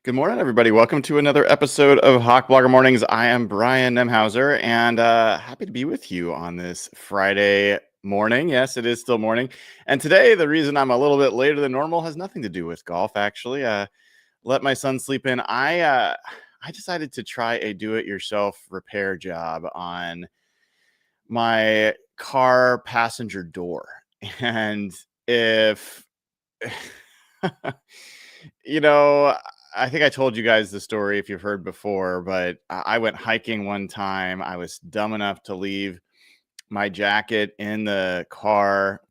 Good morning, everybody. Welcome to another episode of Hawk Blogger Mornings. I am Brian Nemhauser, and happy to be with you on this Friday morning. Yes, it is still morning. And today, the reason I'm a little bit later than normal has nothing to do with golf, actually. Let my son sleep in. I decided to try a do-it-yourself repair job on my car passenger door. And if you know, I think I told you guys the story if you've heard before, but I went hiking one time. I was dumb enough to leave my jacket in the car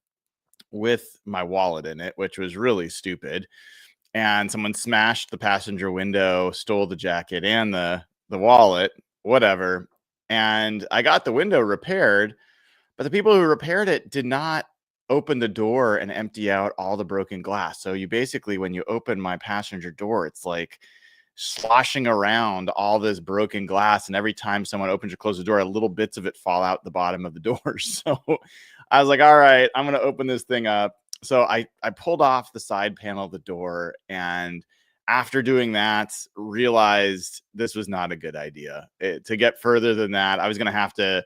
with my wallet in it, which was really stupid. And someone smashed the passenger window, stole the jacket and the wallet, whatever. And I got the window repaired, but the people who repaired it did not open the door and empty out all the broken glass. So you basically, when you open my passenger door, it's like sloshing around all this broken glass. And every time someone opens or closes the door, little bits of it fall out the bottom of the door. So I was like, all right, I'm going to open this thing up. So I pulled off the side panel of the door, and after doing that, realized this was not a good idea. To get further than that, I was going to have to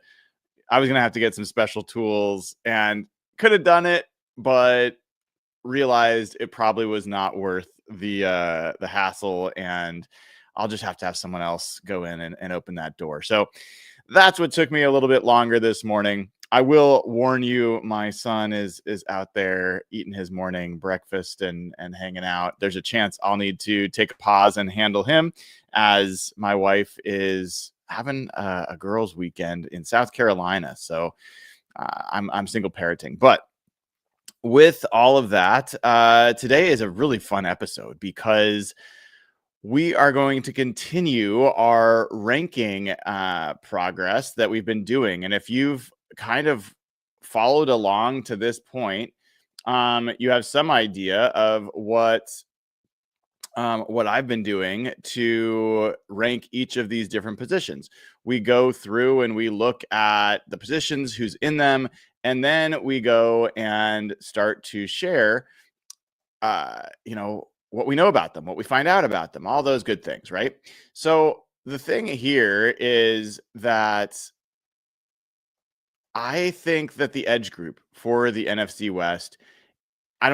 get some special tools, and could have done it, but realized it probably was not worth the hassle, and I'll just have to have someone else go in and open that door. So that's what took me a little bit longer this morning. I will warn you, my son is out there eating his morning breakfast and hanging out. There's a chance I'll need to take a pause and handle him, as my wife is having a girls' weekend in South Carolina. So I'm single parenting. But with all of that, today is a really fun episode because we are going to continue our ranking progress that we've been doing. And if you've kind of followed along to this point, you have some idea of what I've been doing to rank each of these different positions. We go through and we look at the positions, who's in them, and then we go and start to share, what we know about them, what we find out about them, all those good things, right? So the thing here is that I think that the edge group for the NFC West, I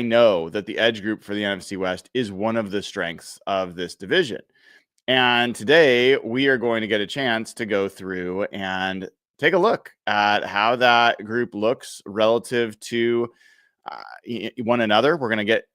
know that the edge group for the NFC West is one of the strengths of this division. And today we are going to get a chance to go through and take a look at how that group looks relative to one another. We're going to get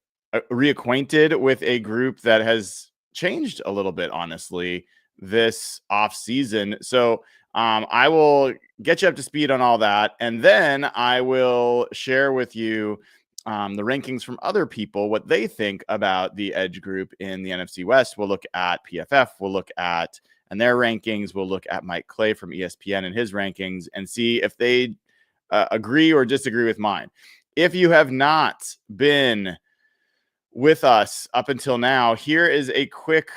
reacquainted with a group that has changed a little bit, honestly, this off season. So I will get you up to speed on all that, and then I will share with you the rankings from other people, what they think about the edge group in the NFC West. We'll look at PFF, we'll look at and their rankings, we'll look at Mike Clay from ESPN and his rankings, and see if they agree or disagree with mine. If you have not been with us up until now, here is a quick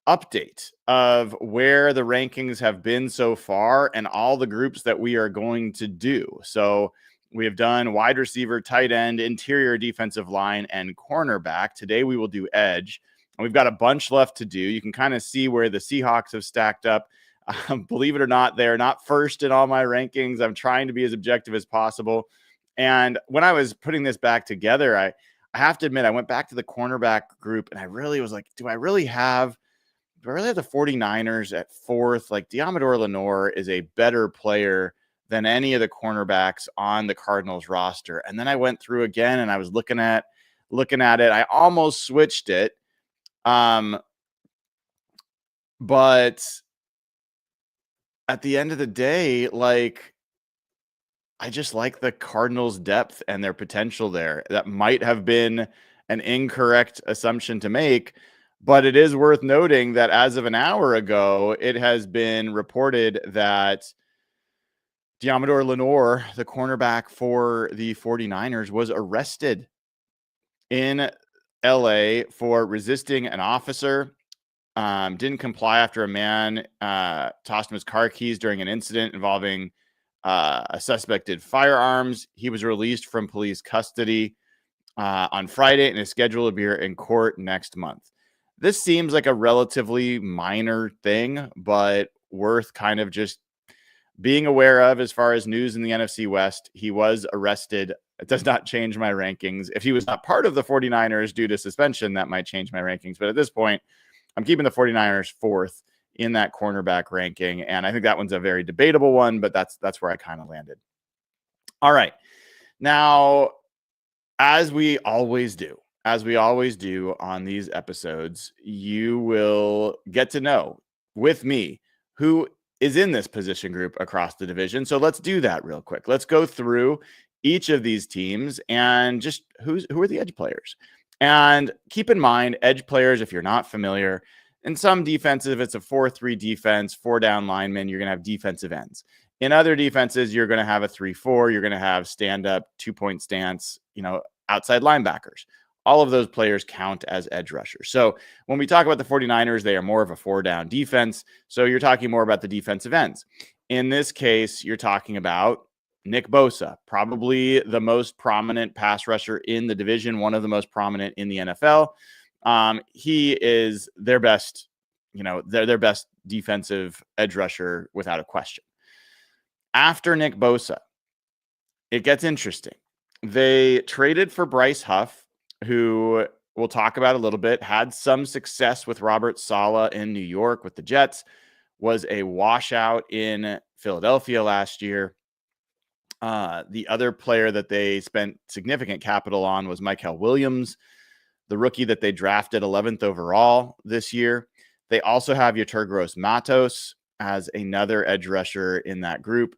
update of where the rankings have been so far and all the groups that we are going to do. So we have done wide receiver, tight end, interior defensive line, and cornerback. Today we will do edge. And we've got a bunch left to do. You can kind of see where the Seahawks have stacked up. Believe it or not, they're not first in all my rankings. I'm trying to be as objective as possible. And when I was putting this back together, I have to admit, I went back to the cornerback group and I really was like, do I really have the 49ers at fourth? Like, Diamador Lenore is a better player than any of the cornerbacks on the Cardinals roster. And then I went through again and I was looking at it. I almost switched it. But at the end of the day, like, I just like the Cardinals' depth and their potential there. That might have been an incorrect assumption to make, but it is worth noting that as of an hour ago, it has been reported that Diamador Lenore, the cornerback for the 49ers, was arrested in LA for resisting an officer. Didn't comply after a man tossed him his car keys during an incident involving a suspected firearms. He was released from police custody on Friday and is scheduled to be in court next month. This seems like a relatively minor thing, but worth kind of just being aware of as far as news in the NFC West. He was arrested. It does not change my rankings. If he was not part of the 49ers due to suspension, that might change my rankings. But at this point, I'm keeping the 49ers fourth in that cornerback ranking. And I think that one's a very debatable one, but that's where I kind of landed. All right. Now, as we always do on these episodes, you will get to know with me who is in this position group across the division. So let's do that real quick. Let's go through each of these teams and just who are the edge players. And keep in mind, edge players, if you're not familiar, in some defenses, if it's a 4-3 defense, 4-down linemen, you're going to have defensive ends. In other defenses, you're going to have a 3-4. You're going to have stand-up, 2-point stance, outside linebackers. All of those players count as edge rushers. So when we talk about the 49ers, they are more of a 4-down defense. So you're talking more about the defensive ends. In this case, you're talking about Nick Bosa, probably the most prominent pass rusher in the division, one of the most prominent in the NFL. He is their best, their best defensive edge rusher without a question. After Nick Bosa, it gets interesting. They traded for Bryce Huff, who we'll talk about a little bit, had some success with Robert Saleh in New York with the Jets, was a washout in Philadelphia last year. The other player that they spent significant capital on was Michael Williams, the rookie that they drafted 11th overall this year. They also have Yetur Gross-Matos as another edge rusher in that group.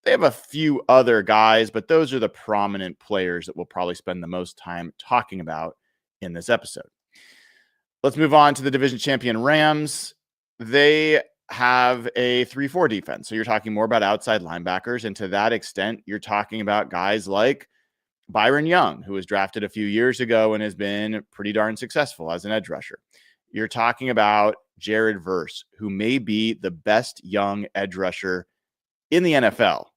They have a few other guys, but those are the prominent players that we'll probably spend the most time talking about in this episode. Let's move on to the division champion Rams. They have a 3-4 defense. So you're talking more about outside linebackers. And to that extent, you're talking about guys like Byron Young, who was drafted a few years ago and has been pretty darn successful as an edge rusher. You're talking about Jared Verse, who may be the best young edge rusher in the NFL.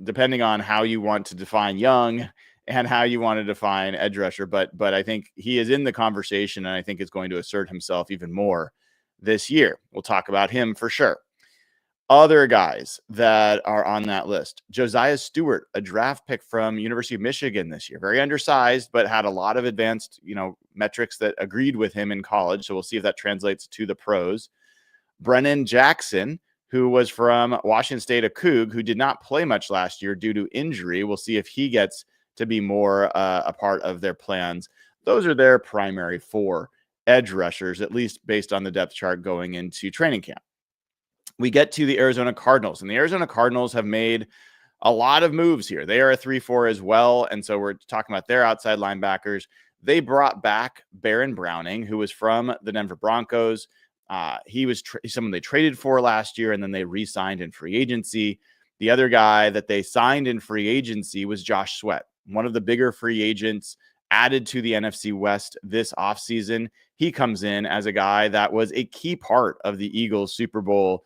Depending on how you want to define young and how you want to define edge rusher, but I think he is in the conversation, and I think is going to assert himself even more this year. We'll talk about him for sure. Other guys that are on that list: Josiah Stewart, a draft pick from University of Michigan this year, very undersized, but had a lot of advanced, metrics that agreed with him in college. So we'll see if that translates to the pros. Brennan Jackson, who was from Washington State, a Coug, who did not play much last year due to injury. We'll see if he gets to be more a part of their plans. Those are their primary 4 edge rushers, at least based on the depth chart going into training camp. We get to the Arizona Cardinals, and the Arizona Cardinals have made a lot of moves here. They are a 3-4 as well, and so we're talking about their outside linebackers. They brought back Baron Browning, who was from the Denver Broncos. He was someone they traded for last year, and then they re-signed in free agency. The other guy that they signed in free agency was Josh Sweat, one of the bigger free agents added to the NFC West this offseason. He comes in as a guy that was a key part of the Eagles Super Bowl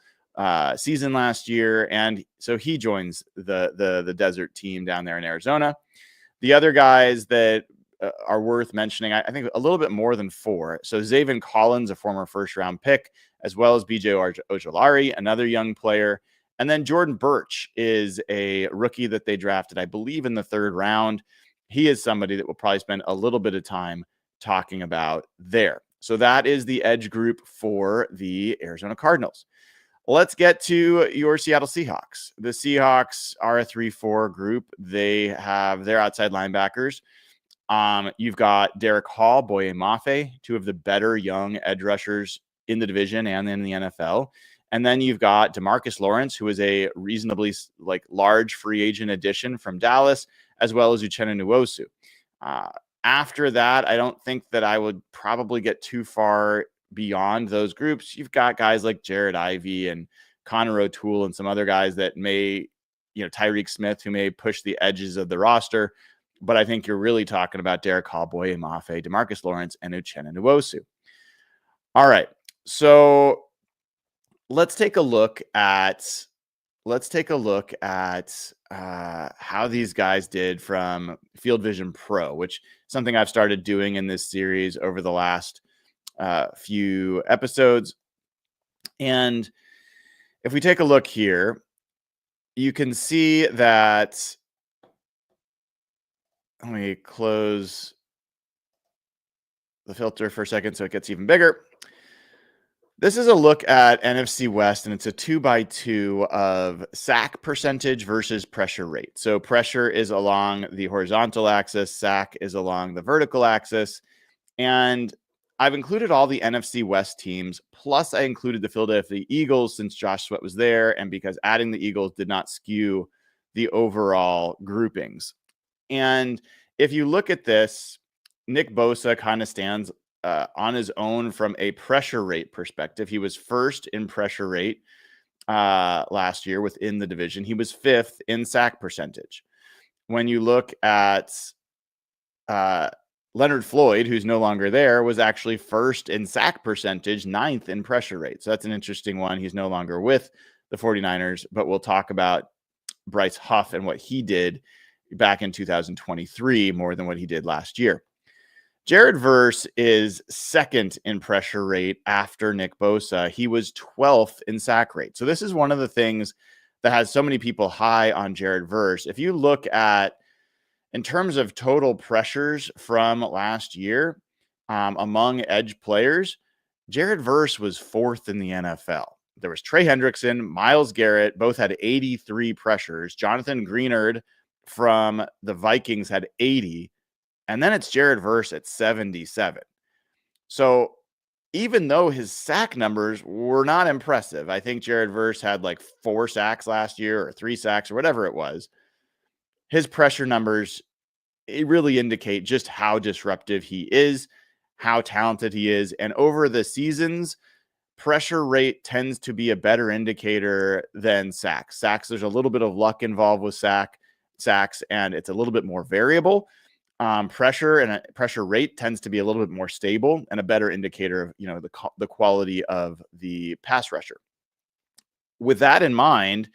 season last year, and so he joins the desert team down there in Arizona. The other guys that are worth mentioning, I think a little bit more than 4. So Zaven Collins, a former first-round pick, as well as BJ Ojolari, another young player. And then Jordan Birch is a rookie that they drafted, I believe, in the 3rd round. He is somebody that we'll probably spend a little bit of time talking about there. So that is the edge group for the Arizona Cardinals. Let's get to your Seattle Seahawks. The Seahawks are a 3-4 group. They have their outside linebackers. You've got Derek Hall, Boye Mafe, 2 of the better young edge rushers in the division and in the NFL. And then you've got DeMarcus Lawrence, who is a reasonably large free agent addition from Dallas, as well as Uchenna Nwosu. After that, I don't think that I would probably get too far beyond those groups. You've got guys like Jared Ivey and Connor O'Toole and some other guys that may, Tyreek Smith, who may push the edges of the roster. But I think you're really talking about Derek Hall, Boye Mafe, DeMarcus Lawrence, and Uchenna Nwosu. All right, so let's take a look at how these guys did from Field Vision Pro, which is something I've started doing in this series over the last few episodes. And if we take a look here, you can see that. Let me close the filter for a second so it gets even bigger. This is a look at NFC West, and it's a 2x2 of sack percentage versus pressure rate. So pressure is along the horizontal axis, sack is along the vertical axis. And I've included all the NFC West teams, plus I included the Philadelphia Eagles since Josh Sweat was there, and because adding the Eagles did not skew the overall groupings. And if you look at this, Nick Bosa kind of stands on his own from a pressure rate perspective. He was first in pressure rate last year within the division. He was fifth in sack percentage. When you look at Leonard Floyd, who's no longer there, was actually first in sack percentage, ninth in pressure rate. So that's an interesting one. He's no longer with the 49ers, but we'll talk about Bryce Huff and what he did back in 2023 more than what he did last year. Jared Verse is second in pressure rate after Nick Bosa. He was 12th in sack rate. So this is one of the things that has so many people high on Jared Verse. If you look at, in terms of total pressures from last year among edge players, Jared Verse was fourth in the NFL. There was Trey Hendrickson, Myles Garrett, both had 83 pressures. Jonathan Greenard from the Vikings had 80. And then it's Jared Verse at 77. So even though his sack numbers were not impressive, I think Jared Verse had like 4 sacks last year or 3 sacks or whatever it was. His pressure numbers, it really indicate just how disruptive he is, how talented he is. And over the seasons, pressure rate tends to be a better indicator than sacks. Sacks, there's a little bit of luck involved with sacks, and it's a little bit more variable. Pressure and pressure rate tends to be a little bit more stable and a better indicator of, you know, the quality of the pass rusher. With that in mind,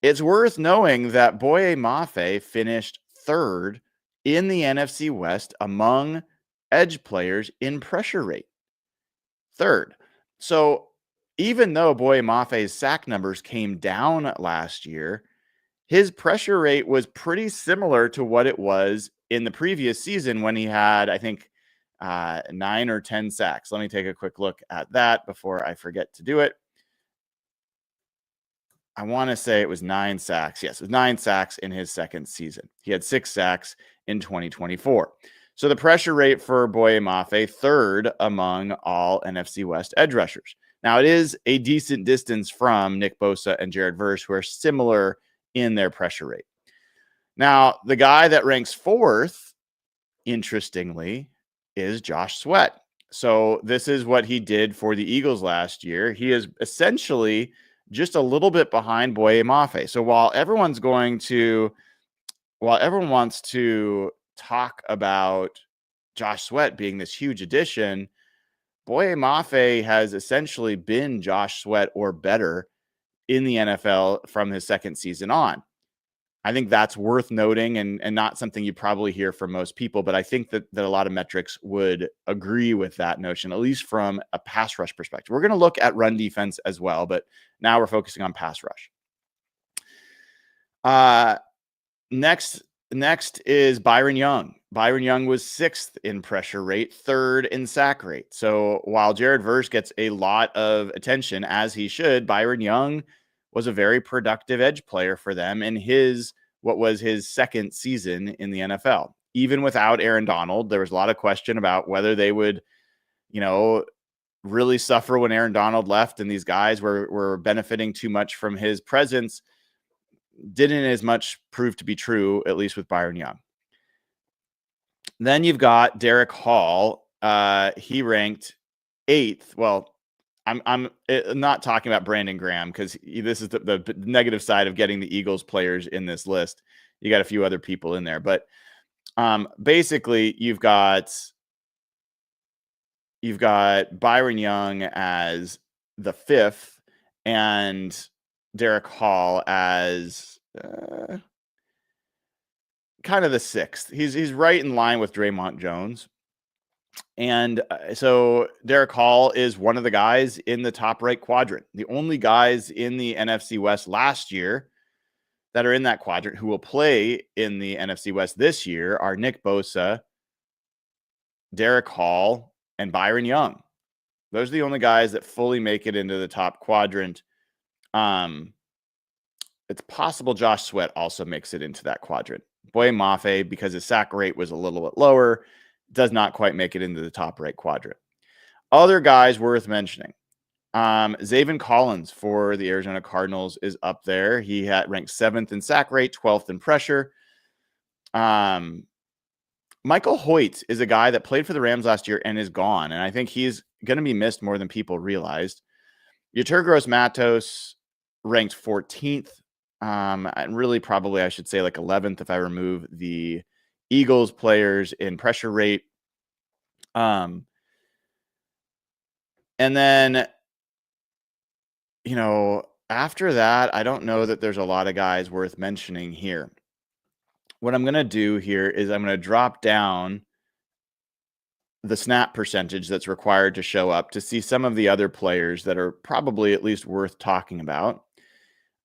it's worth knowing that Boye Mafe finished third in the NFC West among edge players in pressure rate. Third. So even though Boye Mafe's sack numbers came down last year, his pressure rate was pretty similar to what it was in the previous season when he had, I think, 9 or 10 sacks. Let me take a quick look at that before I forget to do it. I want to say it was 9 sacks. Yes, it was 9 sacks in his second season. He had 6 sacks in 2024. So the pressure rate for Boye Mafe, third among all NFC West edge rushers. Now, it is a decent distance from Nick Bosa and Jared Verse, who are similar in their pressure rate. Now, the guy that ranks fourth, interestingly, is Josh Sweat. So this is what he did for the Eagles last year. He is essentially just a little bit behind Boye Mafe. So while everyone wants to talk about Josh Sweat being this huge addition, Boye Mafe has essentially been Josh Sweat or better in the NFL from his second season on. I think that's worth noting and not something you probably hear from most people, but I think that a lot of metrics would agree with that notion, at least from a pass rush perspective. We're going to look at run defense as well, but now we're focusing on pass rush. Next is Byron Young. Byron Young was 6th in pressure rate, 3rd in sack rate. So while Jared Verse gets a lot of attention, as he should, Byron Young was a very productive edge player for them in what was his second season in the NFL. Even without Aaron Donald, there was a lot of question about whether they would, really suffer when Aaron Donald left and these guys were benefiting too much from his presence. Didn't as much prove to be true, at least with Byron Young. Then you've got Derek Hall. He ranked 8th. Well, I'm not talking about Brandon Graham because this is the negative side of getting the Eagles players in this list. You got a few other people in there, but basically you've got Byron Young as the 5th and Derek Hall as kind of the 6th. He's right in line with Draymond Jones. And so Derek Hall is one of the guys in the top right quadrant. The only guys in the NFC West last year that are in that quadrant who will play in the NFC West this year are Nick Bosa, Derek Hall, and Byron Young. Those are the only guys that fully make it into the top quadrant. It's possible Josh Sweat also makes it into that quadrant. Boye Mafe, because his sack rate was a little bit lower, does not quite make it into the top right quadrant. Other guys worth mentioning. Zaven Collins for the Arizona Cardinals is up there. He had ranked 7th in sack rate, 12th in pressure. Michael Hoyt is a guy that played for the Rams last year and is gone. And I think he's going to be missed more than people realized. Yeturgros Matos ranked 14th. And really probably I should say like 11th if I remove the Eagles players in pressure rate. And then, you know, after that, I don't know that there's a lot of guys worth mentioning here. What I'm going to do here is I'm going to drop down the snap percentage that's required to show up to see some of the other players that are probably at least worth talking about.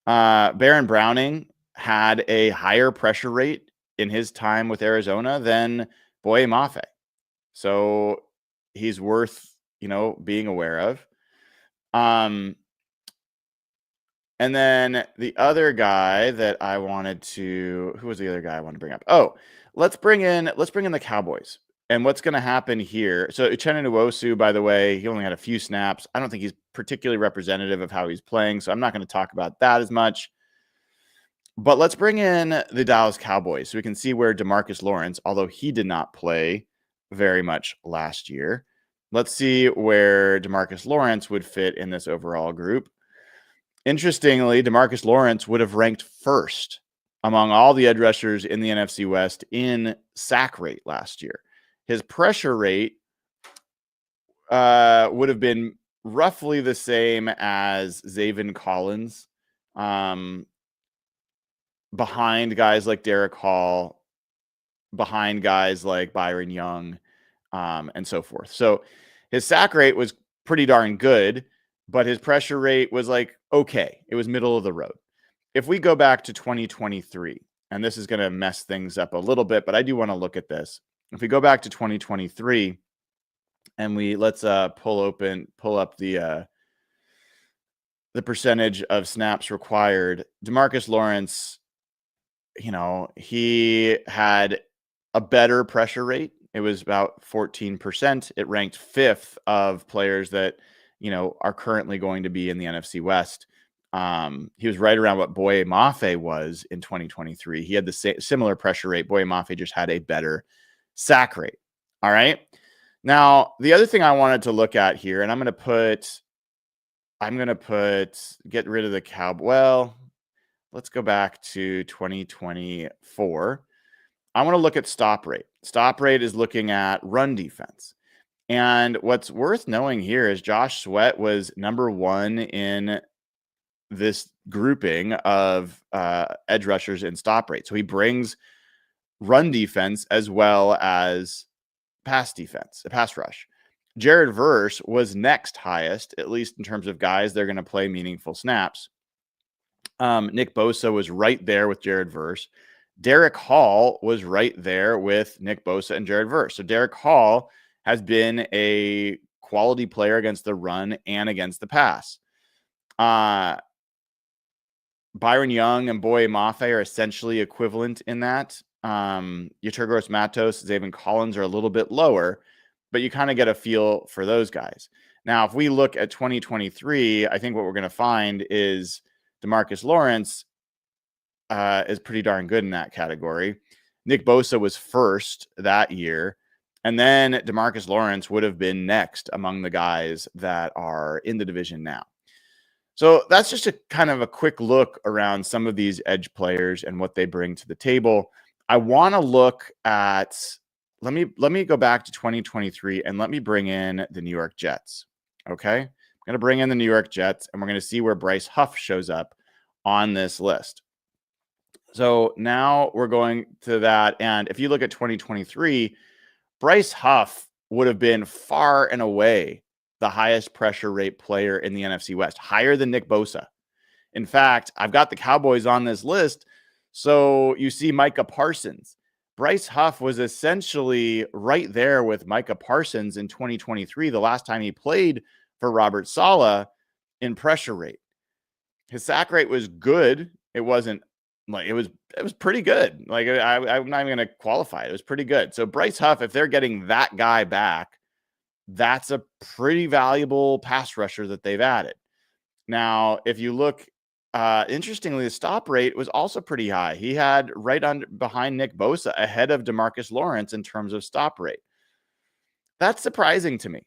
Baron Browning had a higher pressure rate in his time with Arizona than Boye Mafe. So he's worth, being aware of. And then the other guy that I wanted to, who was the other guy I wanted to bring up? Oh, let's bring in the Cowboys. And what's going to happen here? So Uchenna Nwosu, by the way, he only had a few snaps. I don't think he's particularly representative of how he's playing, so I'm not going to talk about that as much. But let's bring in the Dallas Cowboys so we can see where DeMarcus Lawrence, although he did not play very much last year, let's see where DeMarcus Lawrence would fit in this overall group. Interestingly, DeMarcus Lawrence would have ranked first among all the edge rushers in the NFC West in sack rate last year. His pressure rate would have been roughly the same as Zaven Collins, behind guys like Derek Hall, behind guys like Byron Young, and so forth. So his sack rate was pretty darn good, but his pressure rate was like, okay, it was middle of the road. If we go back to 2023, and this is going to mess things up a little bit, but I do want to look at this. If we go back to 2023 and let's pull up the percentage of snaps required, DeMarcus Lawrence, he had a better pressure rate. It was about 14%. It ranked 5th of players that, are currently going to be in the NFC West. He was right around what Boye Mafe was in 2023. He had the similar pressure rate. Boye Mafe just had a better sack rate. All right. Now, the other thing I wanted to look at here, and I'm going to get rid of the Cowboys. Well, let's go back to 2024. I want to look at stop rate. Stop rate is looking at run defense. And what's worth knowing here is Josh Sweat was number 1 in this grouping of edge rushers in stop rate. So he brings run defense as well as pass defense, a pass rush. Jared Verse was next highest, at least in terms of guys they're going to play meaningful snaps. Nick Bosa was right there with Jared Verse. Derek Hall was right there with Nick Bosa and Jared Verse. So Derek Hall has been a quality player against the run and against the pass. Byron Young and Boye Mafe are essentially equivalent in that. Yeturgros Matos, Zaven Collins are a little bit lower, but you kind of get a feel for those guys. Now, if we look at 2023, I think what we're going to find is DeMarcus Lawrence is pretty darn good in that category. Nick Bosa was first that year. And then DeMarcus Lawrence would have been next among the guys that are in the division now. So that's just a kind of a quick look around some of these edge players and what they bring to the table. I want to look at, let me go back to 2023 and let me bring in the New York Jets. Okay. I'm going to bring in the New York Jets and we're going to see where Bryce Huff shows up on this list. So now we're going to that. And if you look at 2023, Bryce Huff would have been far and away the highest pressure rate player in the NFC West, higher than Nick Bosa. In fact, I've got the Cowboys on this list. So you see Micah Parsons. Bryce Huff was essentially right there with Micah Parsons in 2023, the last time he played for Robert Saleh in pressure rate. His sack rate was good. It wasn't like it was pretty good. Like I'm not even going to qualify it. It was pretty good. So Bryce Huff, if they're getting that guy back, that's a pretty valuable pass rusher that they've added. Now, if you look, interestingly, the stop rate was also pretty high. He had right on behind Nick Bosa, ahead of DeMarcus Lawrence in terms of stop rate. That's surprising to me.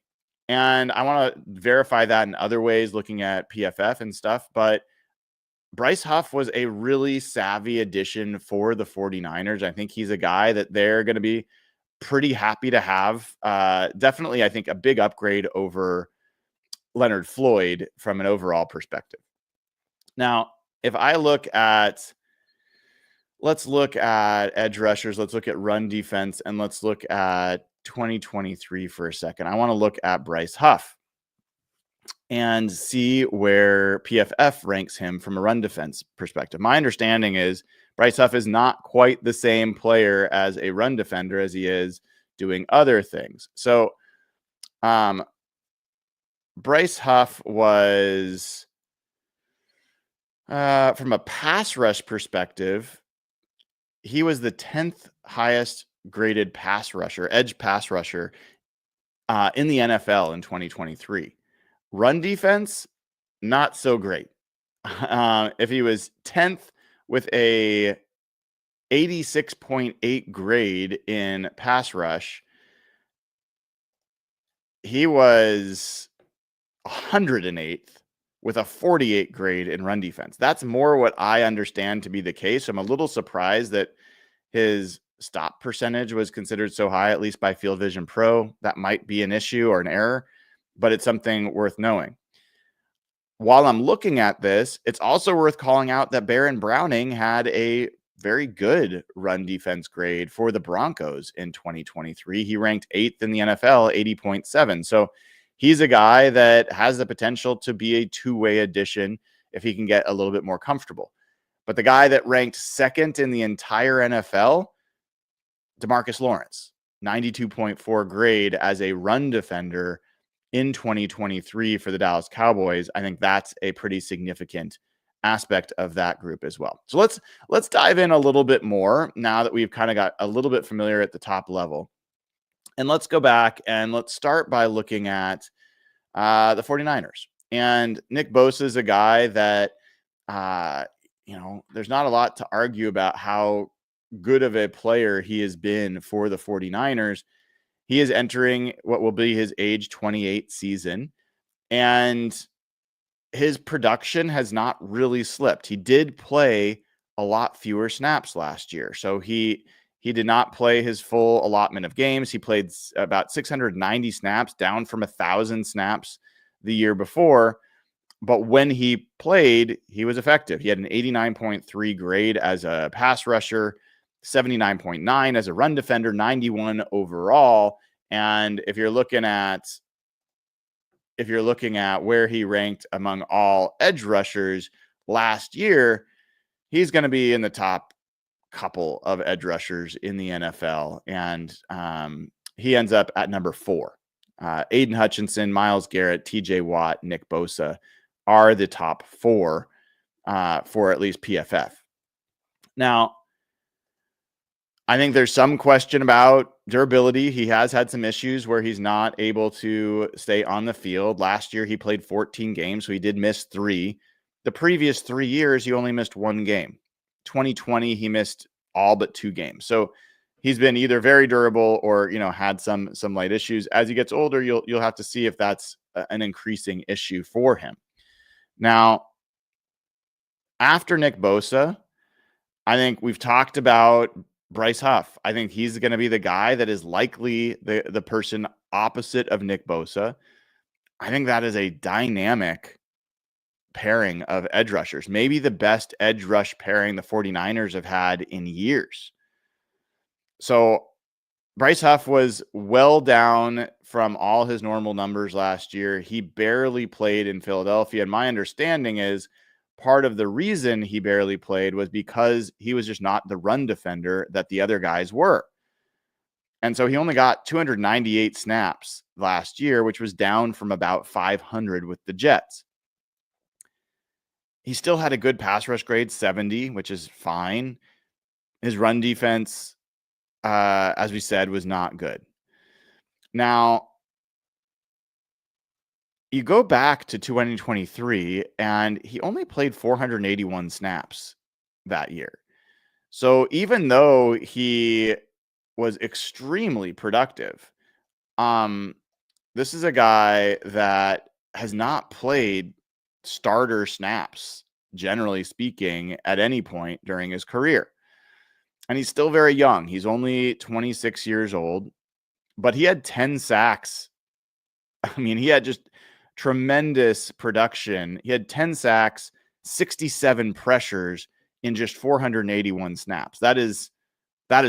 And I want to verify that in other ways, looking at PFF and stuff. But Bryce Huff was a really savvy addition for the 49ers. I think he's a guy that they're going to be pretty happy to have. Definitely, I think, a big upgrade over Leonard Floyd from an overall perspective. Now, if I look at, let's look at edge rushers, let's look at run defense, and let's look at 2023 for a second. I want to look at Bryce Huff and see where PFF ranks him from a run defense perspective. My understanding is Bryce Huff is not quite the same player as a run defender as he is doing other things. So, Bryce Huff was, from a pass rush perspective, he was the 10th highest graded pass rusher, edge pass rusher, in the NFL in 2023. Run defense, not so great. If he was 10th with a 86.8 grade in pass rush, he was 108th with a 48 grade in run defense. That's more what I understand to be the case. I'm a little surprised that his stop percentage was considered so high, at least by Field Vision Pro. That might be an issue or an error, but it's something worth knowing. While I'm looking at this, it's also worth calling out that Baron Browning had a very good run defense grade for the Broncos in 2023. He ranked 8th in the NFL, 80.7. So he's a guy that has the potential to be a two-way addition if he can get a little bit more comfortable. But the guy that ranked 2nd in the entire NFL, DeMarcus Lawrence, 92.4 grade as a run defender in 2023 for the Dallas Cowboys. I think that's a pretty significant aspect of that group as well. So let's dive in a little bit more now that we've kind of got a little bit familiar at the top level. And let's go back and let's start by looking at the 49ers. And Nick Bosa is a guy that, there's not a lot to argue about how good of a player he has been for the 49ers. He is entering what will be his age 28 season, and his production has not really slipped. He did play a lot fewer snaps last year. So he did not play his full allotment of games. He played about 690 snaps, down from 1,000 snaps the year before. But when he played, he was effective. He had an 89.3 grade as a pass rusher, 79.9 as a run defender, 91 overall. And if you're looking at where he ranked among all edge rushers last year, he's going to be in the top couple of edge rushers in the NFL. And he ends up at number 4. Aiden Hutchinson, Myles Garrett, TJ Watt, Nick Bosa are the top 4 for at least PFF. Now, I think there's some question about durability. He has had some issues where he's not able to stay on the field. Last year, he played 14 games, so he did miss 3. The previous 3 years, he only missed 1 game. 2020, he missed all but 2 games. So he's been either very durable or, had some light issues. As he gets older, you'll have to see if that's an increasing issue for him. Now, after Nick Bosa, I think we've talked about Bryce Huff. I think he's going to be the guy that is likely the person opposite of Nick Bosa. I think that is a dynamic pairing of edge rushers, maybe the best edge rush pairing the 49ers have had in years. So Bryce Huff was well down from all his normal numbers last year. He barely played in Philadelphia. And my understanding is part of the reason he barely played was because he was just not the run defender that the other guys were. And so he only got 298 snaps last year, which was down from about 500 with the Jets. He still had a good pass rush grade, 70, which is fine. His run defense, as we said, was not good. Now, you go back to 2023, and he only played 481 snaps that year. So even though he was extremely productive, this is a guy that has not played starter snaps, generally speaking, at any point during his career. And he's still very young. He's only 26 years old, but he had 10 sacks. I mean, he had just tremendous production. He had 10 sacks, 67 pressures in just 481 snaps. That is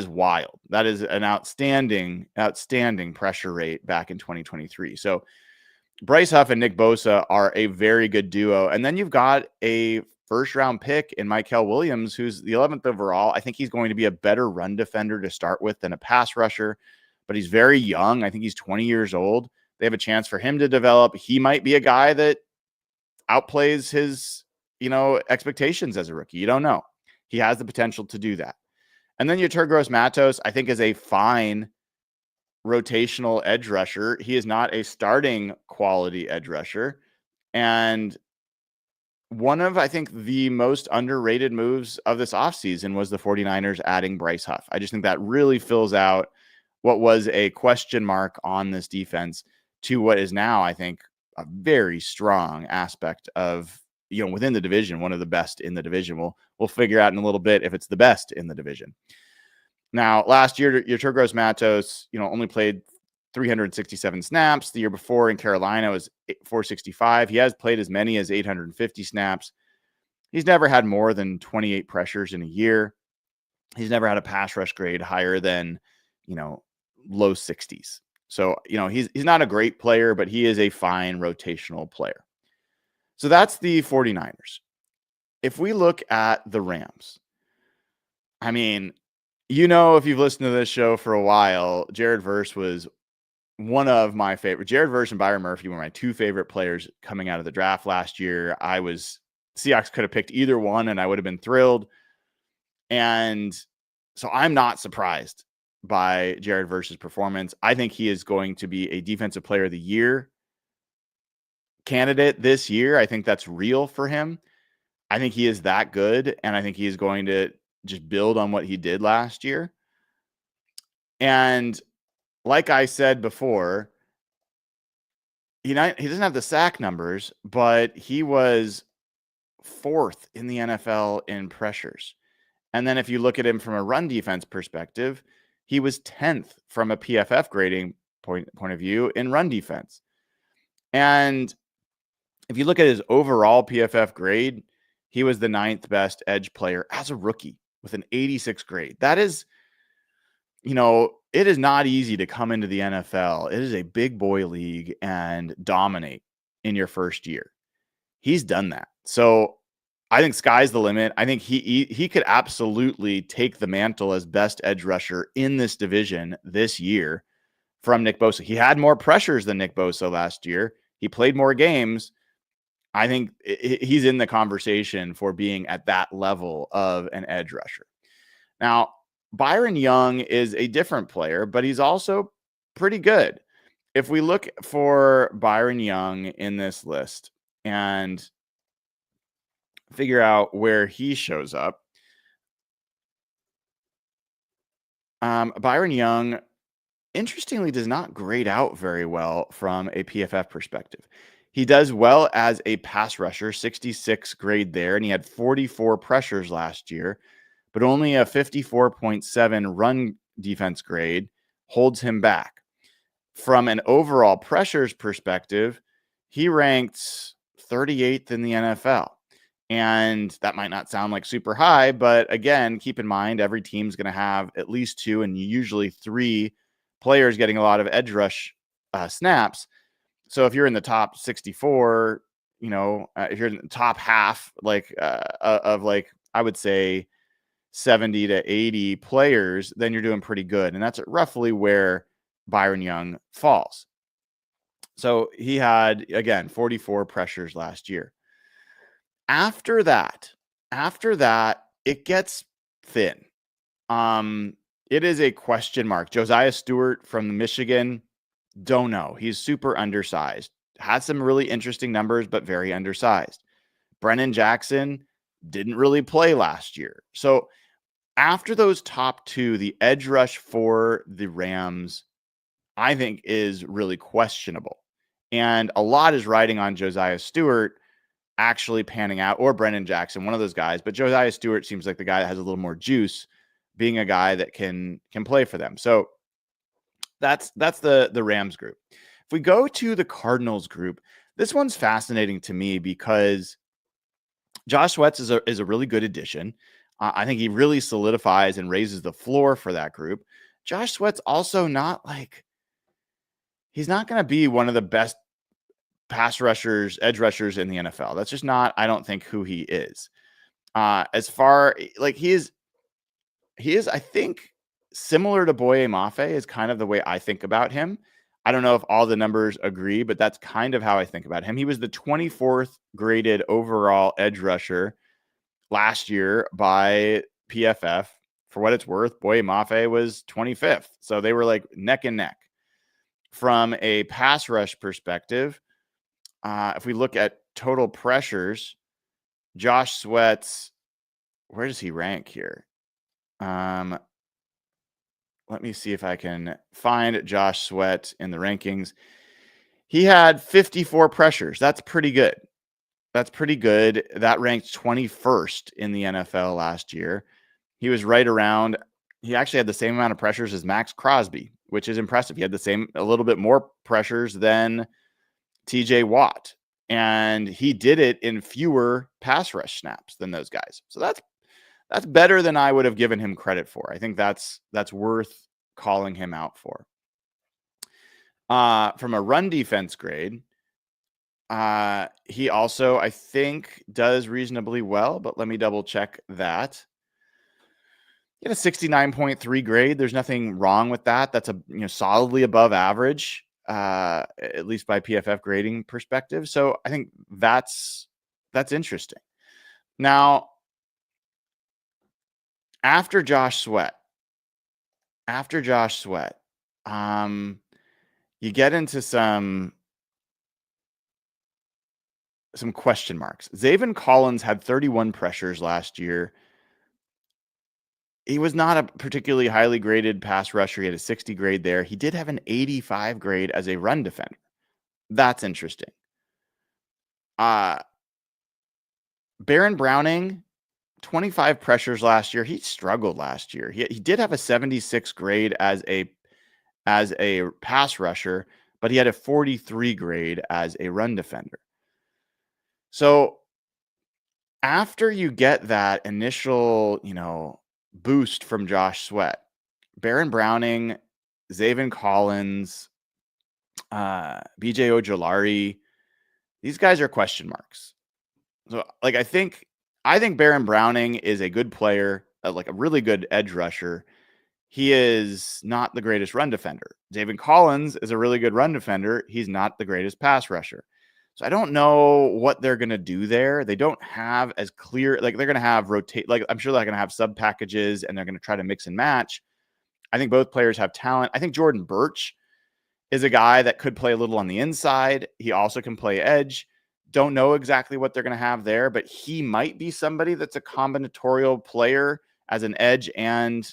wild. That is an outstanding pressure rate back in 2023. So Bryce Huff and Nick Bosa are a very good duo. And then you've got a first-round pick in Mykel Williams, who's the 11th overall. I think he's going to be a better run defender to start with than a pass rusher, but he's very young. I think he's 20 years old. They have a chance for him to develop. He might be a guy that outplays his, expectations as a rookie. You don't know. He has the potential to do that. And then Yeturgos Matos, I think, is a fine rotational edge rusher. He is not a starting quality edge rusher. And one of, I think, the most underrated moves of this offseason was the 49ers adding Bryce Huff. I just think that really fills out what was a question mark on this defense to what is now, I think, a very strong aspect of, within the division, one of the best in the division. We'll figure out in a little bit if it's the best in the division. Now, last year, Yeturgos Matos, only played 367 snaps. The year before in Carolina was 465. He has played as many as 850 snaps. He's never had more than 28 pressures in a year. He's never had a pass rush grade higher than, low 60s. So, he's not a great player, but he is a fine rotational player. So that's the 49ers. If we look at the Rams, I mean, if you've listened to this show for a while, Jared Verse was one of my favorite. Jared Verse and Byron Murphy were my two favorite players coming out of the draft last year. Seahawks could have picked either one and I would have been thrilled. And so I'm not surprised by Jared Verse's performance. I think he is going to be a defensive player of the year candidate this year. I think that's real for him. I think he is that good. And I think he is going to just build on what he did last year. And like I said before, he doesn't have the sack numbers, but he was 4th in the NFL in pressures. And then if you look at him from a run defense perspective, he was 10th from a PFF grading point of view in run defense. And if you look at his overall PFF grade, he was the 9th best edge player as a rookie with an 86 grade. That is, it is not easy to come into the NFL. It is a big boy league and dominate in your first year. He's done that. So I think sky's the limit. I think he could absolutely take the mantle as best edge rusher in this division this year from Nick Bosa. He had more pressures than Nick Bosa last year. He played more games. I think he's in the conversation for being at that level of an edge rusher. Now, Byron Young is a different player, but he's also pretty good. If we look for Byron Young in this list and figure out where he shows up, Byron Young, interestingly, does not grade out very well from a PFF perspective. He does well as a pass rusher, 66 grade there, and he had 44 pressures last year, but only a 54.7 run defense grade holds him back. From an overall pressures perspective, he ranked 38th in the NFL. And that might not sound like super high, but again, keep in mind, every team's going to have at least 2 and usually 3 players getting a lot of edge rush snaps. So if you're in the top 64, if you're in the top half, of like, I would say 70 to 80 players, then you're doing pretty good. And that's roughly where Byron Young falls. So he had, again, 44 pressures last year. After that, it gets thin. It is a question mark. Josiah Stewart from Michigan, don't know. He's super undersized. Had some really interesting numbers, but very undersized. Brennan Jackson didn't really play last year. So after those top two, the edge rush for the Rams, I think, is really questionable. And a lot is riding on Josiah Stewart actually panning out, or Brennan Jackson, one of those guys. But Josiah Stewart seems like the guy that has a little more juice, being a guy that can play for them. So that's the Rams group. If we go to the Cardinals group, this one's fascinating to me because Josh Sweat is a really good addition. I think he really solidifies and raises the floor for that group. Josh Sweat's also not like, he's not going to be one of the best pass rushers, edge rushers in the NFL. That's just not, I don't think, who he is. As far like he is, I think, similar to Boye Mafe is kind of the way I think about him. I don't know if all the numbers agree, but that's kind of how I think about him. He was the 24th graded overall edge rusher last year by PFF. For what it's worth, Boye Mafe was 25th. So they were like neck and neck. From a pass rush perspective, if we look at total pressures, Josh Sweat's, where does he rank here? Let me see if I can find Josh Sweat in the rankings. He had 54 pressures. That's pretty good. That ranked 21st in the NFL last year. He was right around, he actually had the same amount of pressures as Max Crosby, which is impressive. He had a little bit more pressures than TJ Watt, and he did it in fewer pass rush snaps than those guys. So that's better than I would have given him credit for. I think that's worth calling him out for. From a run defense grade, he also, I think, does reasonably well, but let me double check that. He had a 69.3 grade. There's nothing wrong with that. That's solidly above average, at least by PFF grading perspective. So I think that's interesting. Now, after Josh Sweat, you get into some question marks. Zaven Collins had 31 pressures last year. He was not a particularly highly graded pass rusher. He had a 60 grade there. He did have an 85 grade as a run defender. That's interesting. Baron Browning, 25 pressures last year. He struggled last year. He did have a 76 grade as a pass rusher, but he had a 43 grade as a run defender. So after you get that initial, boost from Josh Sweat, Baron Browning, Zaven Collins, BJ Ojolari, these guys are question marks. So I think Baron Browning is a good player, like a really good edge rusher. He is not the greatest run defender. Zaven Collins is a really good run defender. He's not the greatest pass rusher. So I don't know what they're going to do there. They don't have as clear, they're going to have rotate, I'm sure they're going to have sub packages and they're going to try to mix and match. I think both players have talent. I think Jordan Birch is a guy that could play a little on the inside. He also can play edge. Don't know exactly what they're going to have there, but he might be somebody that's a combinatorial player as an edge and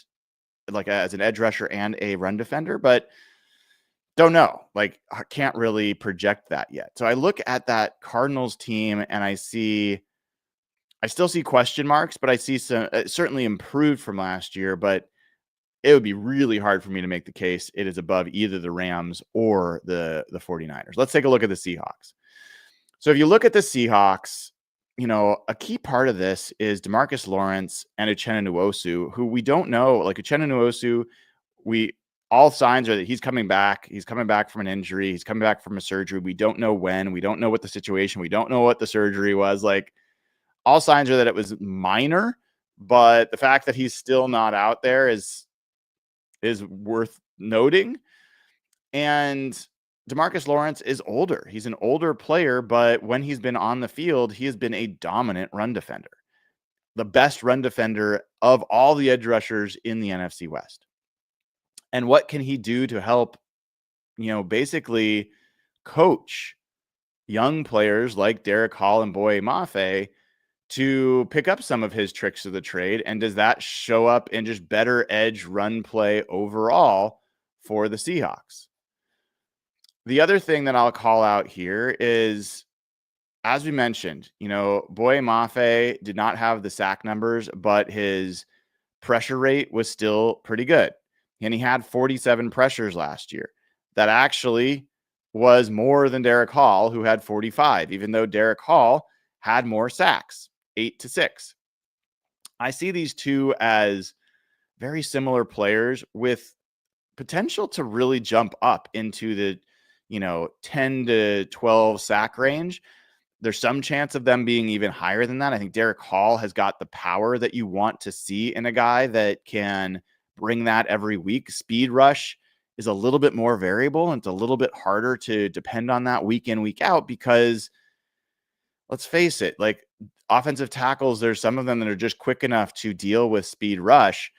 as an edge rusher and a run defender, but don't know. I can't really project that yet. So I look at that Cardinals team and I still see question marks, but I see some certainly improved from last year, but it would be really hard for me to make the case it is above either the Rams or the 49ers. Let's take a look at the Seahawks. So if you look at the Seahawks, a key part of this is DeMarcus Lawrence and Uchenna Nwosu, who we don't know. Uchenna Nwosu, all signs are that he's coming back. He's coming back from an injury. He's coming back from a surgery. We don't know when. We don't know what the situation. We don't know what the surgery was. Like, all signs are that it was minor, but the fact that he's still not out there is worth noting. And DeMarcus Lawrence is older. He's an older player, but when he's been on the field, he has been a dominant run defender, the best run defender of all the edge rushers in the NFC West. And what can he do to help, basically coach young players like Derek Hall and Boye Mafe to pick up some of his tricks of the trade? And does that show up in just better edge run play overall for the Seahawks? The other thing that I'll call out here is, as we mentioned, Boye Mafe did not have the sack numbers, but his pressure rate was still pretty good. And he had 47 pressures last year. That actually was more than Derek Hall, who had 45, even though Derek Hall had more sacks, 8-6. I see these two as very similar players with potential to really jump up into the 10 to 12 sack range. There's some chance of them being even higher than that. I think Derek Hall has got the power that you want to see in a guy that can bring that every week. Speed rush is a little bit more variable, and it's a little bit harder to depend on that week in, week out, because let's face it, like, offensive tackles, there's some of them that are just quick enough to deal with speed rush,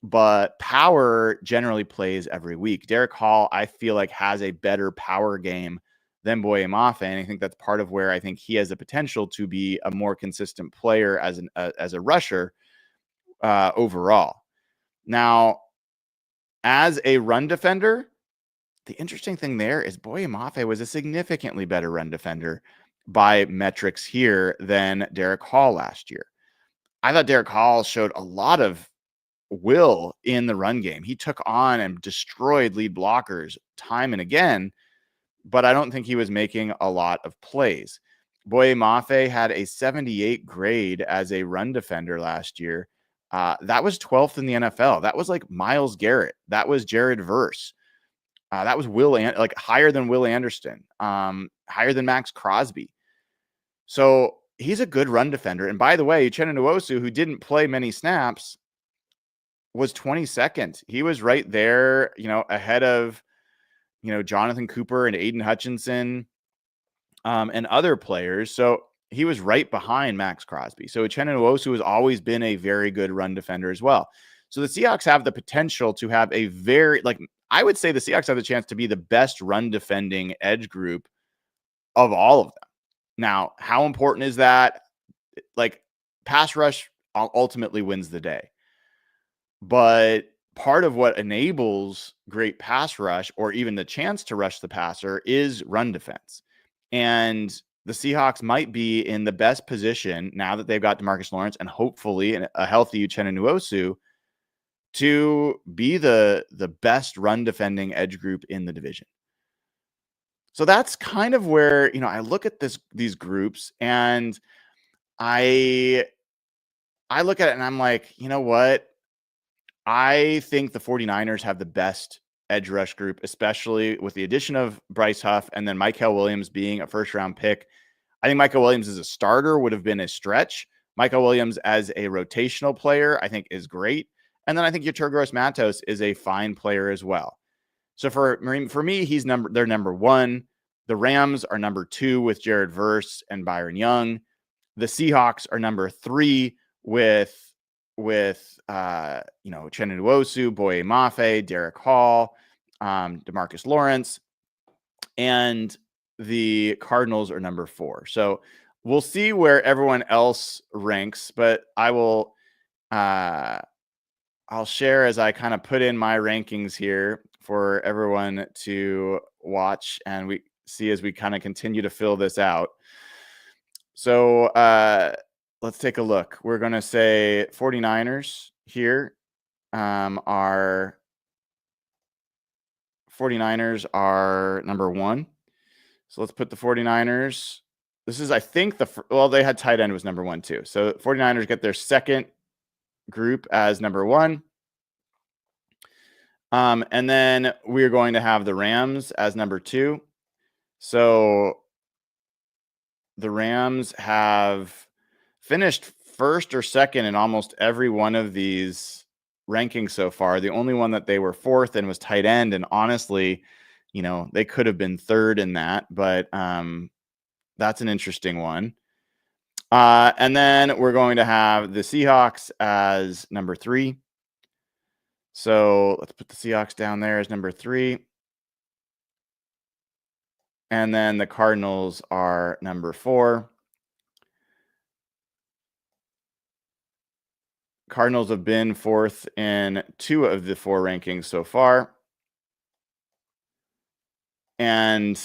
but power generally plays every week. Derek Hall, I feel like, has a better power game than Boye Mafe, and I think that's part of where I think he has the potential to be a more consistent player as a rusher overall. Now, as a run defender, the interesting thing there is Boye Mafe was a significantly better run defender by metrics here than Derek Hall last year. I thought Derek Hall showed a lot of will in the run game. He took on and destroyed lead blockers time and again, but I don't think he was making a lot of plays. Boye Mafe had a 78 grade as a run defender last year. That was 12th in the NFL. That was like Myles Garrett. That was Jared Verse. That was higher than Will Anderson, higher than Max Crosby. So he's a good run defender. And by the way, Uchenna Nwosu, who didn't play many snaps, was 22nd. He was right there, ahead of, Jonathan Cooper and Aiden Hutchinson and other players. So he was right behind Max Crosby. So Uchenna Nwosu has always been a very good run defender as well. So the Seahawks have the potential to have I would say the Seahawks have the chance to be the best run defending edge group of all of them. Now, how important is that? Like, pass rush ultimately wins the day. But part of what enables great pass rush, or even the chance to rush the passer, is run defense. And the Seahawks might be in the best position now that they've got DeMarcus Lawrence and hopefully a healthy Uchenna Nwosu to be the best run defending edge group in the division. So that's kind of where, I look at these groups and I look at it and I'm like, you know what? I think the 49ers have the best edge rush group, especially with the addition of Bryce Huff and then Mykel Williams being a first-round pick. I think Mykel Williams as a starter would have been a stretch. Mykel Williams as a rotational player, I think, is great. And then I think Yetur Gross-Matos is a fine player as well. So for me, they're number one. The Rams are number two with Jared Verse and Byron Young. The Seahawks are number three with Uchenna Nwosu, Boye Mafe, Derek Hall, DeMarcus Lawrence, and the Cardinals are number four. So we'll see where everyone else ranks, but I'll share as I kind of put in my rankings here for everyone to watch and we see as we kind of continue to fill this out. So let's take a look. We're going to say 49ers here are 49ers are number one. So let's put the 49ers. This is, I think, they had tight end was number one too. So 49ers get their second group as number one. And then we're going to have the Rams as number 2. So the Rams have finished first or second in almost every one of these rankings so far. The only one that they were 4th in was tight end. And honestly, they could have been 3rd in that, but that's an interesting one. And then we're going to have the Seahawks as number 3. So let's put the Seahawks down there as number 3. And then the Cardinals are number 4. Cardinals have been 4th in 2 of the 4 rankings so far. And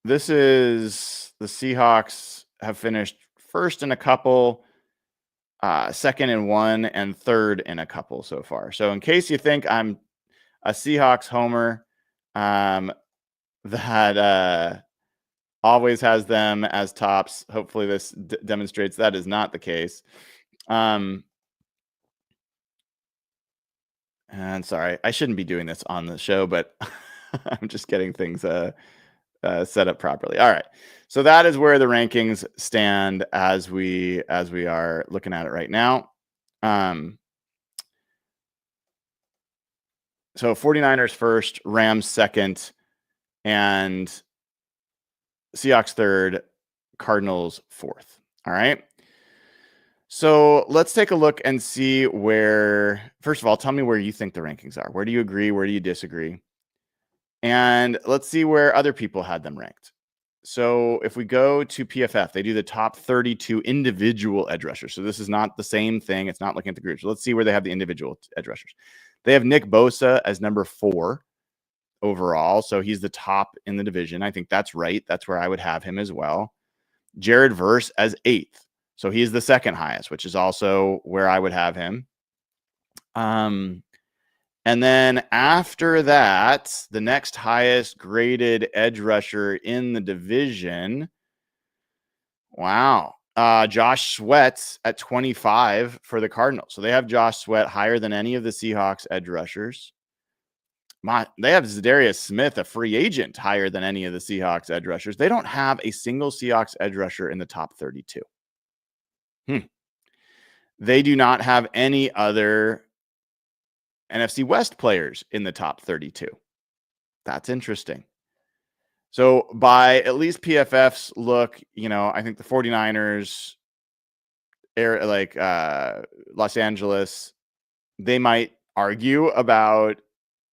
this is the Seahawks have finished 1st in a couple, 2nd in 1, and 3rd in a couple so far. So in case you think I'm a Seahawks homer that always has them as tops, hopefully this demonstrates that is not the case. And sorry, I shouldn't be doing this on the show, but I'm just getting things set up properly. All right. So that is where the rankings stand as we are looking at it right now. So 49ers first, Rams second, and Seahawks third, Cardinals fourth. All right. So let's take a look and see where, first of all, tell me where you think the rankings are. Where do you agree? Where do you disagree? And let's see where other people had them ranked. So if we go to PFF, they do the top 32 individual edge rushers. So this is not the same thing. It's not looking at the groups. Let's see where they have the individual edge rushers. They have Nick Bosa as number 4 overall. So he's the top in the division. I think that's right. That's where I would have him as well. Jared Verse as 8th. So he's the second highest, which is also where I would have him. And then after that, the next highest graded edge rusher in the division. Wow. Josh Sweat at 25 for the Cardinals. So they have Josh Sweat higher than any of the Seahawks edge rushers. They have Zadarius Smith, a free agent, higher than any of the Seahawks edge rushers. They don't have a single Seahawks edge rusher in the top 32. They do not have any other NFC West players in the top 32. That's interesting. So by at least PFF's look, I think the 49ers, Los Angeles, they might argue about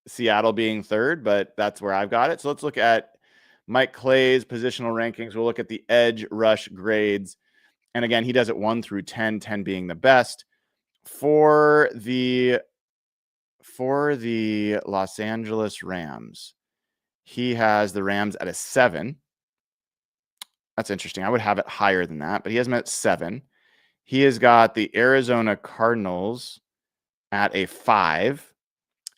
Seattle being 3rd, but that's where I've got it. So let's look at Mike Clay's positional rankings. We'll look at the edge rush grades. And again, he does it 1 through 10, 10 being the best. For the Los Angeles Rams, he has the Rams at a 7. That's interesting. I would have it higher than that, but he has them at 7. He has got the Arizona Cardinals at a 5.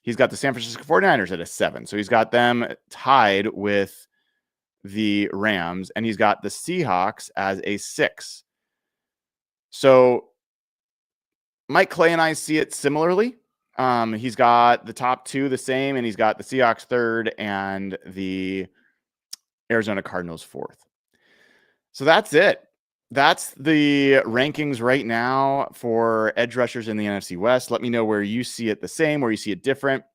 He's got the San Francisco 49ers at a 7. So he's got them tied with the Rams, and he's got the Seahawks as a 6. So Mike Clay and I see it similarly. He's got the top 2 the same, and he's got the Seahawks 3rd and the Arizona Cardinals 4th. So that's it. That's the rankings right now for edge rushers in the NFC West. Let me know where you see it the same, where you see it different.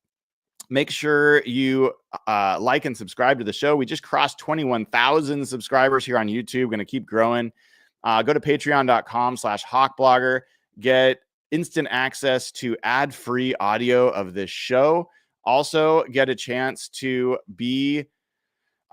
Make sure you like and subscribe to the show. We just crossed 21,000 subscribers here on YouTube. Going to keep growing. Go to patreon.com/hawkblogger. Get instant access to ad-free audio of this show. Also get a chance to be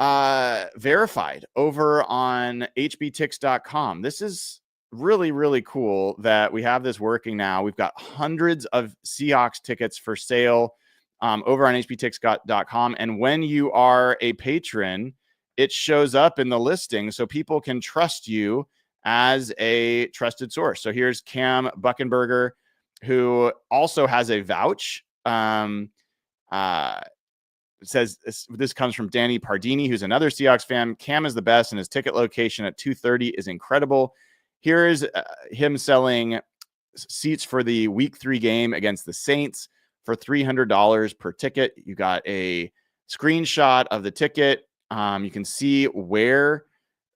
verified over on hbtix.com. This is really, really cool that we have this working now. We've got hundreds of Seahawks tickets for sale over on hbtix.com. And when you are a patron, it shows up in the listing so people can trust you as a trusted source. So here's Cam Buckenberger, who also has a vouch. It says this comes from Danny Pardini, who's another Seahawks fan. Cam is the best, and his ticket location at 2:30 is incredible. Here is him selling seats for the Week 3 game against the Saints. for $300 per ticket. You got a screenshot of the ticket. You can see where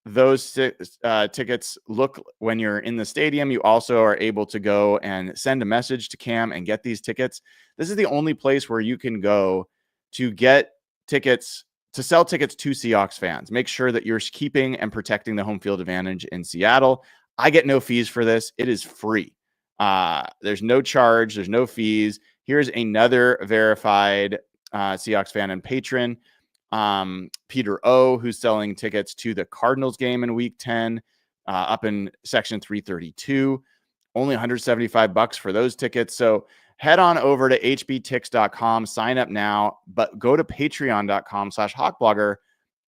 those tickets look when you're in the stadium. You also are able to go and send a message to Cam and get these tickets. This is the only place where you can go to get tickets, to sell tickets to Seahawks fans. Make sure that you're keeping and protecting the home field advantage in Seattle. I get no fees for this. It is free. There's no charge. There's no fees. Here's another verified Seahawks fan and patron, Peter O, who's selling tickets to the Cardinals game in week 10, up in section 332. Only $175 for those tickets. So head on over to hbtix.com, sign up now, but go to patreon.com/hawkblogger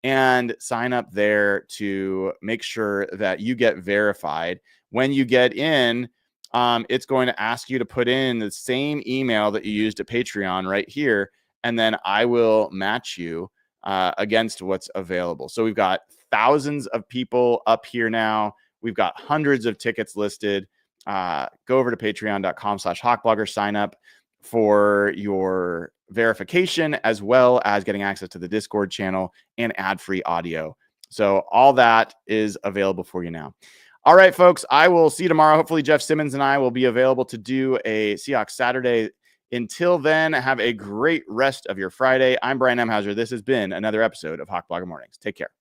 and sign up there to make sure that you get verified. When you get in, it's going to ask you to put in the same email that you used at Patreon right here, and then I will match you against what's available. So we've got thousands of people up here now. We've got hundreds of tickets listed. Go over to patreon.com/hawkblogger, sign up for your verification, as well as getting access to the Discord channel and ad-free audio. So all that is available for you now. All right, folks, I will see you tomorrow. Hopefully Jeff Simmons and I will be available to do a Seahawks Saturday. Until then, have a great rest of your Friday. I'm Brian Emhauser. This has been another episode of Hawk Blogger Mornings. Take care.